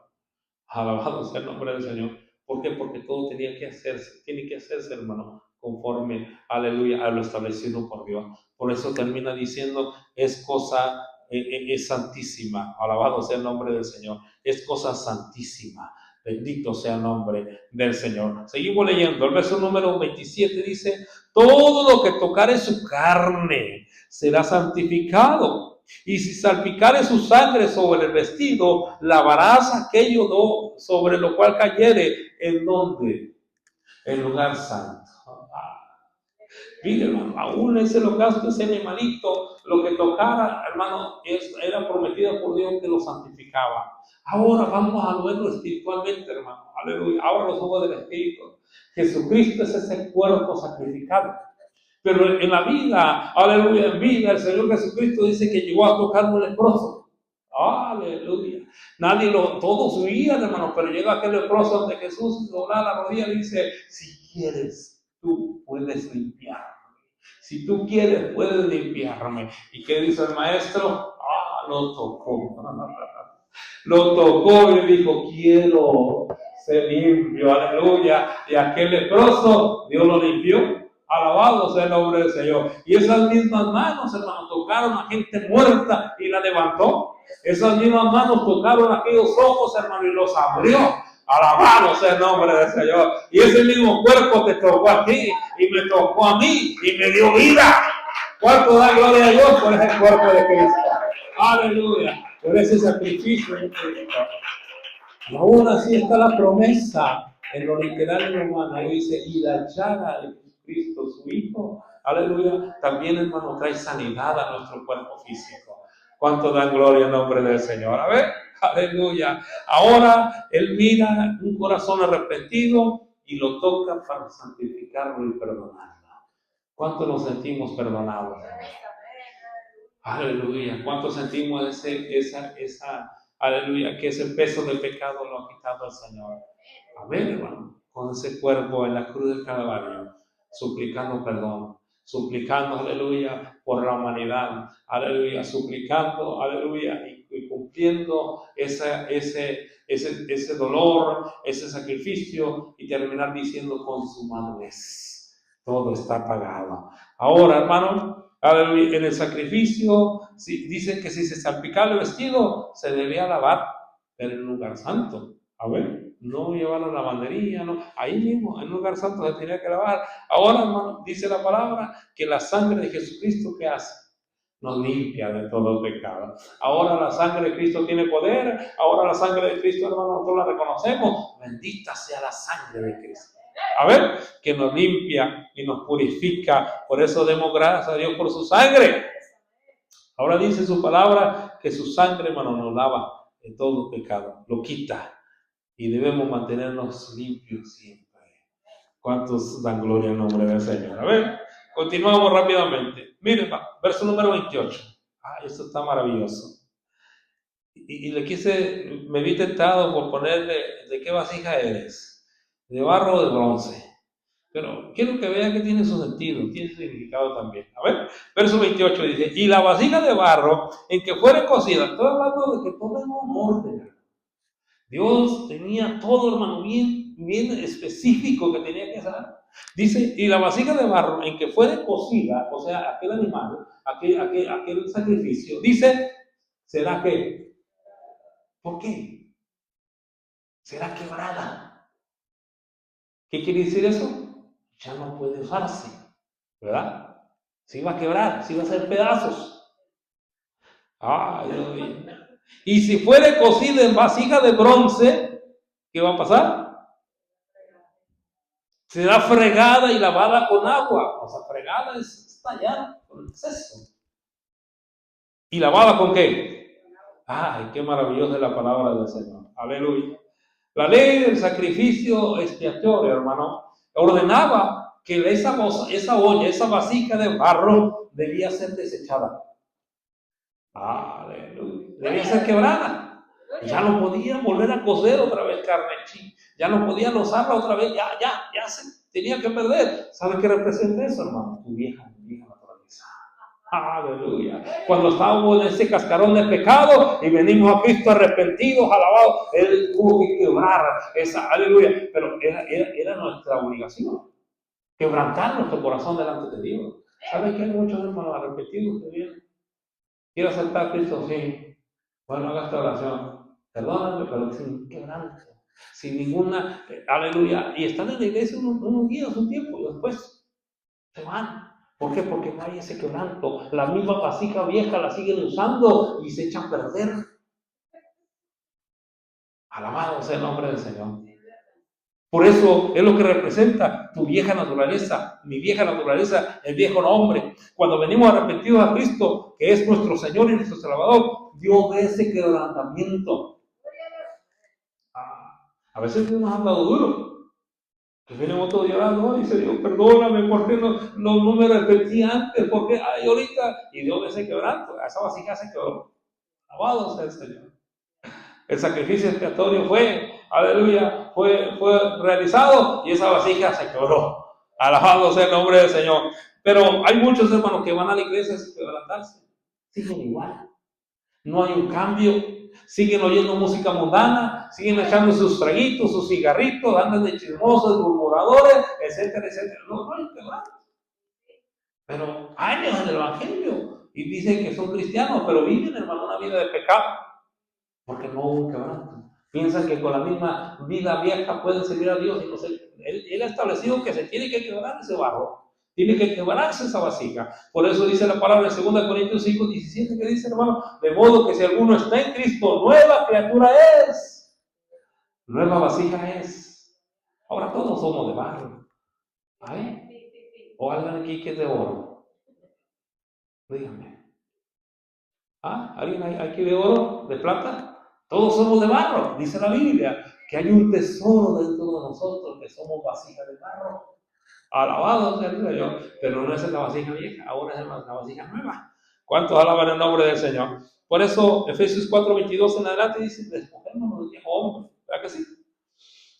Alabado sea el nombre del Señor. ¿Por qué? Porque todo tiene que hacerse, hermano, conforme, aleluya, a lo establecido por Dios. Por eso termina diciendo, es cosa, es santísima. Alabado sea el nombre del Señor. Es cosa santísima. Bendito sea el nombre del Señor. Seguimos leyendo. El verso número 27 dice, todo lo que tocare su carne será santificado. Y si salpicare su sangre sobre el vestido, lavarás aquello sobre lo cual cayere. ¿En dónde? En lugar santo. Mire, hermano, aún ese holocausto, ese animalito, lo que tocara, hermano, era prometido por Dios que lo santificaba. Ahora vamos a verlo espiritualmente, hermano. Aleluya. Abra los ojos del Espíritu. Jesucristo es ese cuerpo sacrificado. Pero en la vida, aleluya, en vida, el Señor Jesucristo dice que llegó a tocar un leproso. Aleluya. Todos huían, hermano, pero llega aquel leproso donde Jesús dobla la rodilla y dice, si quieres, tú puedes limpiarme. Si tú quieres, puedes limpiarme. ¿Y qué dice el maestro? Lo tocó. Lo tocó y dijo, quiero ser limpio, aleluya. Y aquel leproso, Dios lo limpió. Alabado sea el nombre del Señor. Y esas mismas manos, hermano, tocaron a gente muerta y la levantó. Esas mismas manos tocaron a aquellos ojos, hermano, y los abrió. Alabado sea el nombre del Señor. Y ese mismo cuerpo te tocó a ti y me tocó a mí y me dio vida. ¿Cuánto da gloria a Dios por ese cuerpo de Cristo? Aleluya. Por ese sacrificio en Cristo. Y aún así está la promesa en lo literal y lo humano. Ahí dice, y la llaga de Cristo, su Hijo, aleluya, también, hermano, trae sanidad a nuestro cuerpo físico. ¿Cuánto dan gloria en nombre del Señor? A ver, aleluya. Ahora Él mira un corazón arrepentido y lo toca para santificarlo y perdonarlo. ¿Cuánto nos sentimos perdonados? Aleluya. ¿Cuánto sentimos aleluya, que ese peso del pecado lo ha quitado el Señor? Amén, hermano. Con ese cuerpo en la cruz del Calvario, suplicando perdón, suplicando, aleluya, por la humanidad, aleluya, suplicando, aleluya, y cumpliendo ese dolor, ese sacrificio, y terminar diciendo, consumado es, todo está pagado. Ahora, hermano, aleluya, en el sacrificio, dicen que si se salpicaba el vestido, se debía lavar en el lugar santo. A ver, no llevar la lavandería, no. Ahí mismo, en el lugar santo se tenía que lavar. Ahora, hermano, dice la palabra que la sangre de Jesucristo, ¿qué hace? Nos limpia de todo pecado. Ahora la sangre de Cristo tiene poder. Ahora la sangre de Cristo, hermano, nosotros la reconocemos. Bendita sea la sangre de Cristo. A ver, que nos limpia y nos purifica. Por eso demos gracias a Dios por su sangre. Ahora dice su palabra que su sangre, hermano, nos lava de todo pecado. Lo quita. Y debemos mantenernos limpios siempre. ¿Cuántos dan gloria en nombre del Señor? A ver, continuamos rápidamente. Miren, verso número 28. Esto está maravilloso. Y me vi tentado por ponerle, ¿de qué vasija eres? ¿De barro o de bronce? Pero quiero que vean que tiene su sentido, tiene su significado también. A ver, verso 28 dice, y la vasija de barro en que fuere cocida, estoy hablando de que todo es un orden. Dios tenía todo, hermano, bien específico que tenía que hacer. Dice, y la vasija de barro en que fuere cocida, o sea, aquel animal, aquel sacrificio, dice, será que, ¿por qué? Será quebrada. ¿Qué quiere decir eso? Ya no puede usarse, ¿verdad? Se iba a quebrar, se iba a hacer pedazos. Y si fuere cocida en vasija de bronce, ¿qué va a pasar? Será fregada y lavada con agua. O sea, fregada es está ya con exceso. ¿Y lavada con qué? Ay, qué maravillosa es la palabra del Señor. Aleluya. La ley del sacrificio expiatorio, hermano, ordenaba que esa olla, esa vasija de barro debía ser desechada. Aleluya. Debía ser quebrada. Ya no podían volver a cocer otra vez carne. Ya no podían usarla otra vez. Ya se tenía que perder. ¿Sabe qué representa eso, hermano? Tu vieja naturaleza. Aleluya. Cuando estábamos en ese cascarón de pecado y venimos a Cristo arrepentidos, alabados, Él tuvo que quebrar esa, aleluya. Pero era nuestra obligación, quebrantar nuestro corazón delante de Dios. ¿Sabe que hay muchos hermanos arrepentidos que vienen? Quiero aceptar a Cristo, sí. Bueno, haga esta oración. Perdóname, pero sin quebranto, sin ninguna, aleluya. Y están en la iglesia unos días, un tiempo, y después se van. ¿Por qué? Porque no hay ese quebranto. La misma vasija vieja la siguen usando y se echan a perder. Alabado sea el nombre del Señor. Por eso es lo que representa tu vieja naturaleza, mi vieja naturaleza, el viejo hombre. Cuando venimos arrepentidos a Cristo, que es nuestro Señor y nuestro Salvador, Dios ve ese quebrantamiento. A veces Dios nos ha dado duro. Que venimos todos llorando, dice Dios, perdóname, porque no me arrepentí antes, porque ahorita, y Dios ve ese quebranto, esa vasija se quebró. Alabado sea el Señor. El sacrificio expiatorio fue, aleluya, fue realizado y esa vasija se quebró. Alabado sea el nombre del Señor. Pero hay muchos hermanos que van a la iglesia sin quebrantarse. Siguen igual. No hay un cambio. Siguen oyendo música mundana, siguen echando sus traguitos, sus cigarritos, andan de chismosos, de murmuradores, etcétera, etcétera. No hay quebranto. Pero años en el Evangelio y dicen que son cristianos, pero viven, hermano, una vida de pecado. Porque no hubo un quebranto. Piensan que con la misma vida vieja pueden servir a Dios. Y no sé, él ha establecido que se tiene que quebrar ese barro. Tiene que quebrarse esa vasija. Por eso dice la palabra en 2 Corintios 5, 17, que dice, hermano, de modo que si alguno está en Cristo, nueva criatura es. Nueva vasija es. Ahora todos somos de barro. ¿Ay? ¿O alguien aquí que es de oro? Dígame. ¿Alguien aquí de oro? ¿De plata? Todos somos de barro, dice la Biblia, que hay un tesoro dentro de nosotros, que somos vasijas de barro. Alabado sea el Señor, pero no es la vasija vieja, ahora es la vasija nueva. ¿Cuántos alaban el nombre del Señor? Por eso, Efesios 4:22 en adelante dice, despojémonos del viejo hombre, ¿verdad que sí?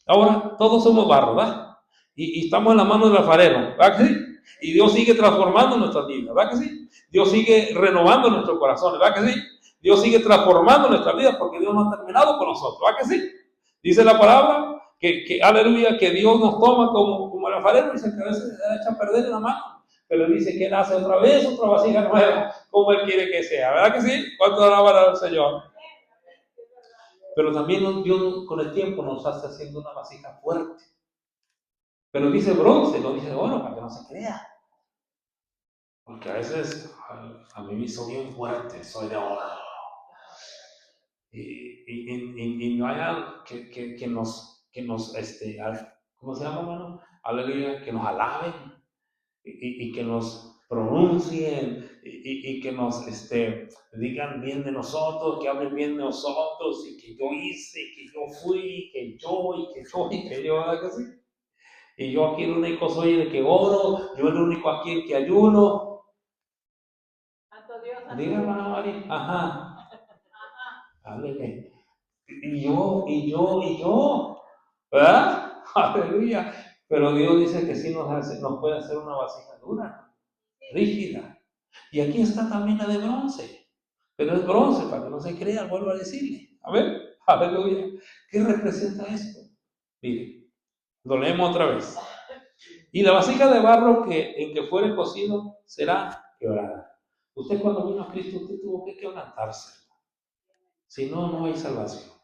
Ahora, todos somos barro, ¿verdad? Y estamos en la mano del alfarero, ¿verdad que sí? Y Dios sigue transformando nuestras vidas, ¿verdad que sí? Dios sigue renovando nuestros corazones, ¿verdad que sí? Dios sigue transformando nuestra vida porque Dios no ha terminado con nosotros, ¿verdad que sí? Dice la palabra que aleluya, que Dios nos toma como el alfarero, dice que a veces se echa a perder en la mano, pero dice que Él hace otra vez otra vasija nueva, como Él quiere que sea, ¿verdad que sí? ¿Cuánto alaban al Señor? Pero también Dios con el tiempo nos hace haciendo una vasija fuerte. Pero dice bronce, no dice oro, para que no se crea. Porque a veces a mí me hizo bien fuerte, soy de oro. Y no haya que nos, ¿cómo se llama, hermano? Aleluya, que nos alaben y que nos pronuncien y que nos digan bien de nosotros, que hablen bien de nosotros y que yo hice, que yo fui, que yo, ¿verdad que sí? Y yo aquí el único soy el que oro, yo el único aquí el que ayuno. Diga, hermana María, ajá. Háblele. Y yo, ¿verdad? Aleluya. Pero Dios dice que sí nos puede hacer una vasija dura, rígida. Y aquí está también la de bronce. Pero es bronce, para que no se crea, vuelvo a decirle. A ver, aleluya. ¿Qué representa esto? Mire, lo leemos otra vez. Y la vasija de barro en que fuere cocido será quebrada. Usted cuando vino a Cristo, usted tuvo que quebrantarse. Si no, no hay salvación.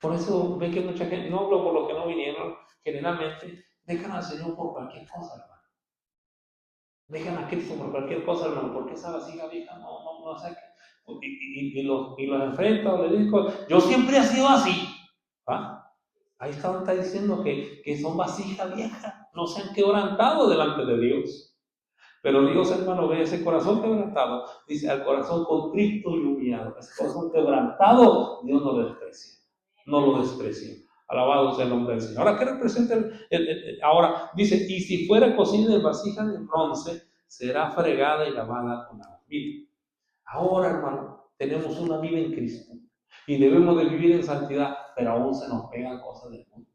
Por eso ve que mucha gente, no hablo por los que no vinieron, generalmente dejan al Señor por cualquier cosa, hermano. Dejan a Cristo por cualquier cosa, hermano, porque esa vasija vieja no sé qué. Y los enfrenta, le digo, yo siempre he sido así. Ahí está diciendo que son vasijas viejas, no se han quebrantado delante de Dios. Pero Dios, hermano, ve ese corazón quebrantado. Dice, al corazón contrito y humillado. Ese corazón quebrantado, Dios no lo desprecia. No lo desprecia. Alabado sea el nombre del Señor. Ahora, ¿qué representa ahora? Dice, y si fuera cocida en vasija de bronce, será fregada y lavada con agua. Mire, ahora, hermano, tenemos una vida en Cristo. Y debemos de vivir en santidad, pero aún se nos pegan cosas del mundo.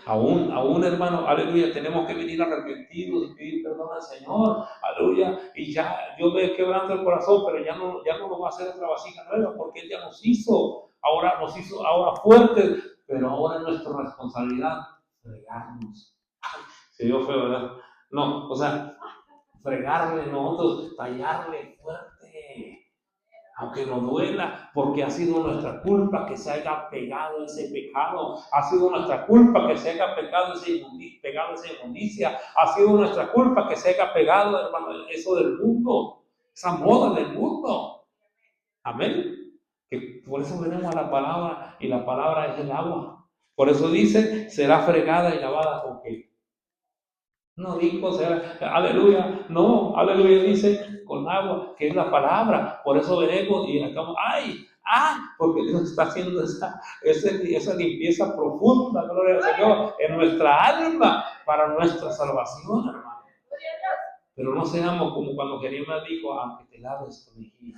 Aún, hermano, aleluya, tenemos que venir arrepentidos y pedir perdón al Señor, aleluya, y ya Dios me quebranta el corazón, pero ya no lo va a hacer otra vasija nueva, porque Él ya nos hizo ahora fuertes, pero ahora es nuestra responsabilidad fregarnos. Se dio feo, ¿verdad? No, o sea, fregarle nosotros, tallarle fuerte, aunque nos duela, porque ha sido nuestra culpa que se haya pegado ese pecado, ha sido nuestra culpa que se haya pegado esa inmundicia, ha sido nuestra culpa que se haya pegado, hermano, eso del mundo, esa moda del mundo. Amén. Que por eso venimos a la palabra, y la palabra es el agua. Por eso dice, será fregada y lavada con qué. No dijo, aleluya, no, aleluya dice con agua, que es la palabra. Por eso venimos y acabamos, porque Dios está haciendo esa limpieza profunda, gloria al Señor, en nuestra alma, para nuestra salvación, hermano. Pero no seamos como cuando Jeremías dijo, aunque te laves tu mejilla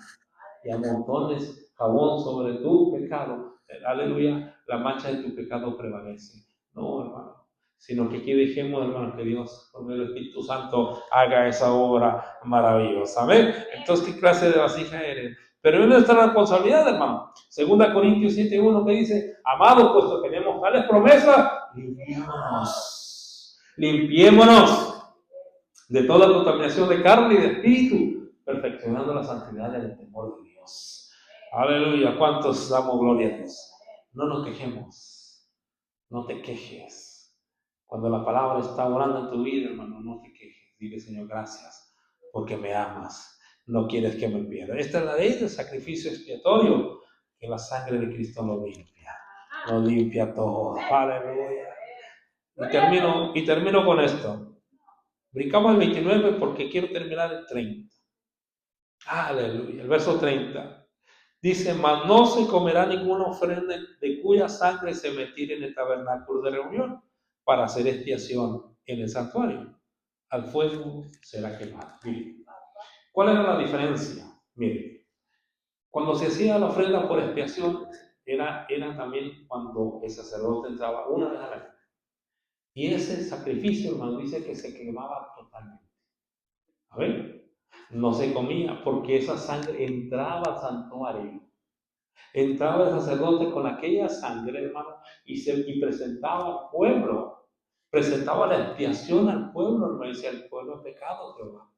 y amontones jabón sobre tu pecado, aleluya, la mancha de tu pecado prevalece. No, hermano, sino que aquí dejemos, hermano, que Dios, con el Espíritu Santo, haga esa obra maravillosa. Amén. Entonces, ¿qué clase de vasija eres? Pero es nuestra responsabilidad, hermano. 2 Corintios 7:1 que dice, amados, puesto que tenemos tales promesas, limpiémonos de toda contaminación de carne y de espíritu, perfeccionando la santidad del temor de Dios. Aleluya, ¿cuántos damos gloria a Dios? No nos quejemos, no te quejes. Cuando la palabra está orando en tu vida, hermano, no te quejes. Dile, Señor, gracias, porque me amas, no quieres que me pierda. Esta es la ley del sacrificio expiatorio, que la sangre de Cristo lo limpia todo. Aleluya. Y termino con esto. Brincamos al 29 porque quiero terminar el 30. Aleluya. El verso 30. Dice, mas no se comerá ninguna ofrenda de cuya sangre se metiera en el tabernáculo de reunión para hacer expiación en el santuario. Al fuego será quemado. Miren, ¿cuál era la diferencia? Miren, cuando se hacía la ofrenda por expiación, era también cuando el sacerdote entraba una vez al año. Y ese sacrificio, hermano, dice que se quemaba totalmente. A ver, no se comía porque esa sangre entraba al santuario. Entraba el sacerdote con aquella sangre, hermano, y presentaba al pueblo. Presentaba la expiación al pueblo, hermano, y decía, el pueblo ha pecado, Jehová.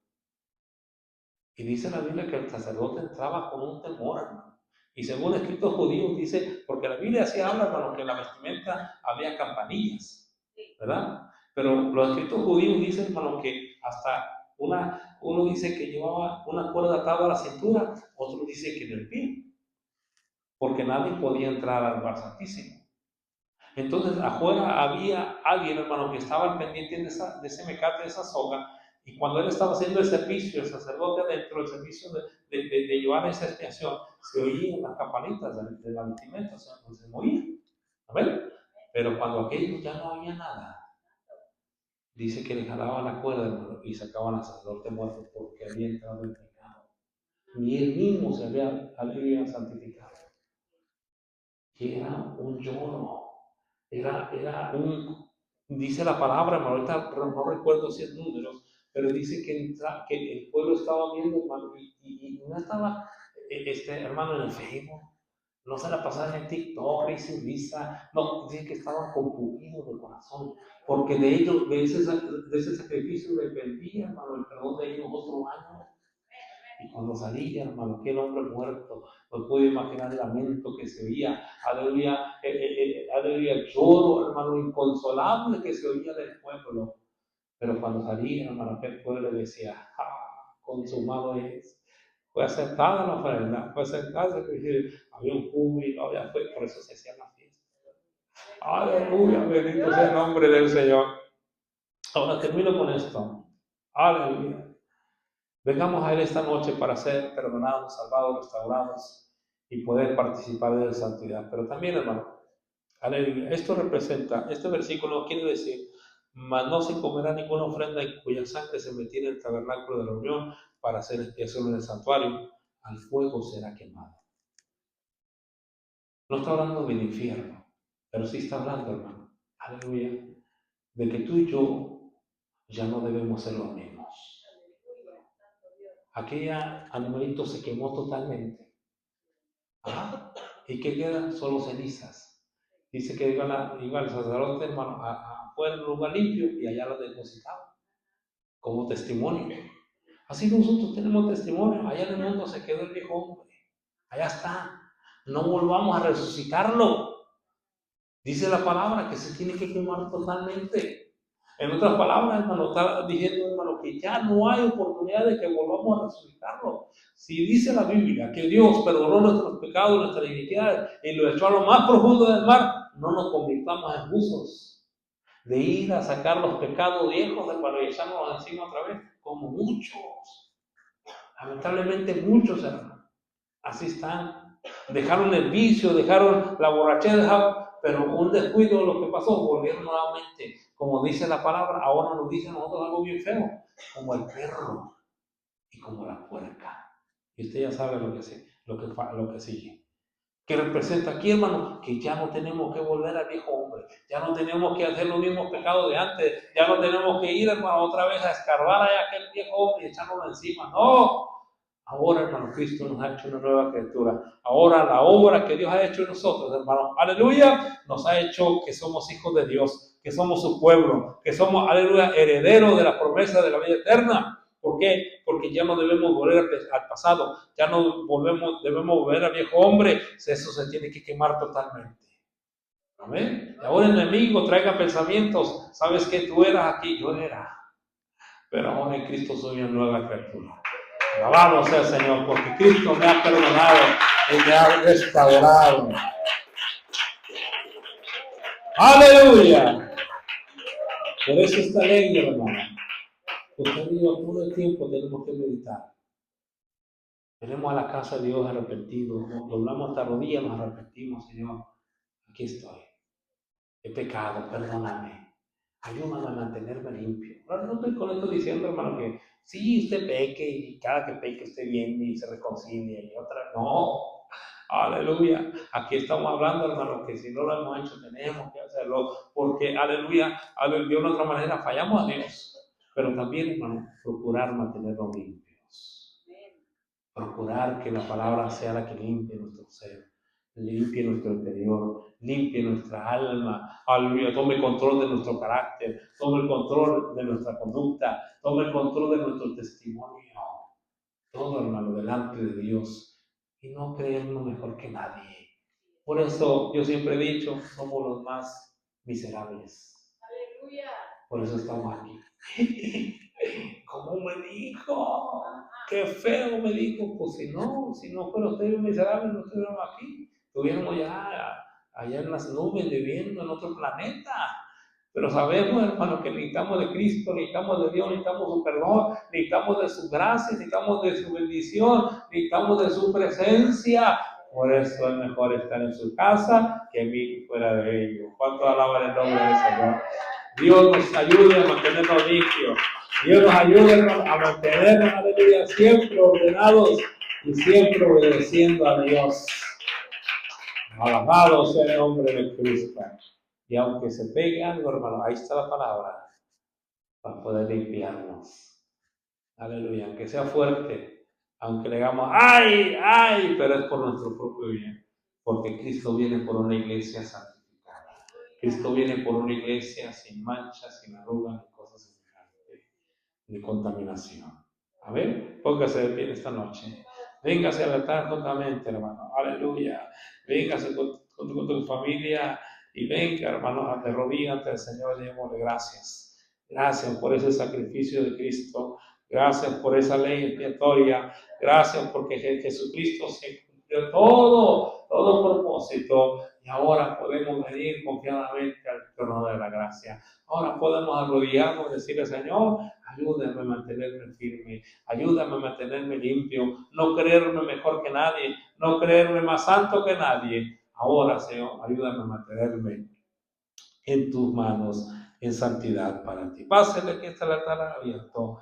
Y dice la Biblia que el sacerdote entraba con un temor, hermano. Y según escritos judíos dice, porque la Biblia así habla, hermano, que en la vestimenta había campanillas, ¿verdad? Pero los escritos judíos dicen, hermano, que hasta uno dice que llevaba una cuerda atada a la cintura, otro dice que en el pie, porque nadie podía entrar al lugar santísimo. Entonces, afuera había alguien, hermano, que estaba al pendiente de ese mecate, de esa soga, y cuando él estaba haciendo el servicio, el sacerdote adentro, el servicio de llevar esa expiación, se oían las campanitas de la vestimenta, o sea, pues se movían. ¿A ver? Pero cuando aquello ya no había nada, dice que le jalaban la cuerda, hermano, y sacaban al sacerdote muerto porque había entrado en pecado. Ni él mismo se había santificado. Que era un lloro. Era dice la palabra, ahorita no recuerdo si es números, pero dice que el pueblo estaba viendo, hermano, y no estaba, hermano, en el Facebook, no se la pasaba en TikTok, y sin visa, no, dice que estaban compungidos de corazón, porque de ellos, de ese sacrificio dependía, hermano, el perdón de ellos otro año. Y cuando salía, hermano, aquel hombre muerto, no pude imaginar el lamento que se oía, aleluya, aleluya, el lloro, hermano, inconsolable que se oía del pueblo. Pero cuando salía, hermano, aquel pueblo le decía, consumado es. Fue aceptada la ofrenda, fue aceptada, había un júbilo, por eso se hacía la fiesta. Aleluya, bendito sea el nombre del Señor. Ahora termino con esto. Aleluya. Vengamos a Él esta noche para ser perdonados, salvados, restaurados y poder participar de la santidad. Pero también, hermano, aleluya, esto representa, este versículo quiere decir, mas no se comerá ninguna ofrenda en cuya sangre se metiera en el tabernáculo de la reunión para hacer expiación en el santuario, al fuego será quemado. No está hablando del infierno, pero sí está hablando, hermano, aleluya, de que tú y yo ya no debemos ser los mismos. Aquella animalito se quemó totalmente. ¿Ah? ¿Y qué queda? Solo cenizas. Dice que iba el sacerdote, hermano, afuera en un lugar limpio y allá lo depositaba como testimonio. Así nosotros tenemos testimonio. Allá en el mundo se quedó el viejo hombre. Allá está. No volvamos a resucitarlo. Dice la palabra que se tiene que quemar totalmente. En otras palabras, hermano, está diciendo, hermano, que ya no hay oportunidad de que volvamos a resucitarlo. Si dice la Biblia que Dios perdonó nuestros pecados, nuestras iniquidades y lo echó a lo más profundo del mar, no nos convirtamos en buzos de ir a sacar los pecados viejos del para echarnos encima otra vez, como muchos. Lamentablemente muchos, hermano, así están. Dejaron el vicio, dejaron la borrachera, pero un descuido de lo que pasó, volvieron nuevamente. Como dice la palabra, ahora nos dice a nosotros algo bien feo, como el perro y como la puerca. Y usted ya sabe lo que sigue. Que representa aquí, hermano, que ya no tenemos que volver al viejo hombre, ya no tenemos que hacer los mismos pecados de antes, ya no tenemos que ir, hermano, otra vez a escarbar a aquel viejo hombre y echárnoslo encima. No. Ahora, hermano, Cristo nos ha hecho una nueva criatura. Ahora la obra que Dios ha hecho en nosotros, hermano, aleluya, nos ha hecho que somos hijos de Dios, que somos su pueblo, que somos, aleluya, herederos de la promesa de la vida eterna. ¿Por qué? Porque ya no debemos volver al pasado, ya no debemos volver al viejo hombre, eso se tiene que quemar totalmente. Amén. Y ahora el enemigo traiga pensamientos, sabes que tú eras aquí, yo era, pero ahora en Cristo soy una nueva criatura. Alabado sea el Señor, porque Cristo me ha perdonado y me ha restaurado. ¡Aleluya! Por eso esta ley, hermano, usted y yo todo el tiempo tenemos que meditar. Venimos a la casa de Dios arrepentidos, nos doblamos hasta rodillas, nos arrepentimos, Señor. Aquí estoy. He pecado, perdóname. Ayúdame a mantenerme limpio. Ahora no estoy con esto diciendo, hermano, que sí, usted peque y cada que peque usted viene y se reconcilia y otra. No, aleluya. Aquí estamos hablando, hermano, que si no lo hemos hecho tenemos que hacerlo porque, aleluya, de una otra manera fallamos a Dios. Pero también, hermano, procurar mantenernos limpios. Procurar que la palabra sea la que limpie nuestro ser, limpie nuestro interior, limpie nuestra alma, aleluya, tome control de nuestro carácter, tome el control de nuestra conducta, tome el control de nuestro testimonio, todo, hermano, delante de Dios, y no creernos mejor que nadie. Por eso yo siempre he dicho, somos los más miserables. Aleluya. Por eso estamos aquí. ¿Cómo me dijo? Qué feo me dijo. Pues si no fuera usted miserable, no estuviéramos aquí. Estuviéramos ya allá en las nubes viviendo en otro planeta. Pero sabemos, hermano, que necesitamos de Cristo, necesitamos de Dios, necesitamos su perdón, necesitamos de su gracia, necesitamos de su bendición, necesitamos de su presencia. Por eso es mejor estar en su casa que vivir fuera de ellos. ¿Cuánto alaban el nombre del Señor? Dios nos ayude a mantenernos limpios. Dios nos ayude a mantenernos, aleluya, siempre ordenados y siempre obedeciendo a Dios. Alabado sea el nombre de Cristo. Y aunque se pegue algo, hermano, ahí está la palabra para poder limpiarnos. Aleluya, aunque sea fuerte, aunque le digamos, ¡ay! Pero es por nuestro propio bien. Porque Cristo viene por una iglesia santificada. Cristo viene por una iglesia sin manchas, sin arrugas, ni cosas semejantes, de contaminación. Amén. Póngase de pie esta noche. Véngase al altar juntamente, hermano. Aleluya. Véngase con tu familia y venga, hermano, de rodillas ante el Señor y démosle gracias. Gracias por ese sacrificio de Cristo. Gracias por esa ley expiatoria. Gracias porque Jesucristo se cumplió todo propósito. Y ahora podemos venir confiadamente al trono de la gracia. Ahora podemos arrodillarnos y decirle, Señor, ayúdame a mantenerme firme, ayúdame a mantenerme limpio, no creerme mejor que nadie, no creerme más santo que nadie. Ahora, Señor, ayúdame a mantenerme en tus manos, en santidad para ti. Pásele que está el altar abierto.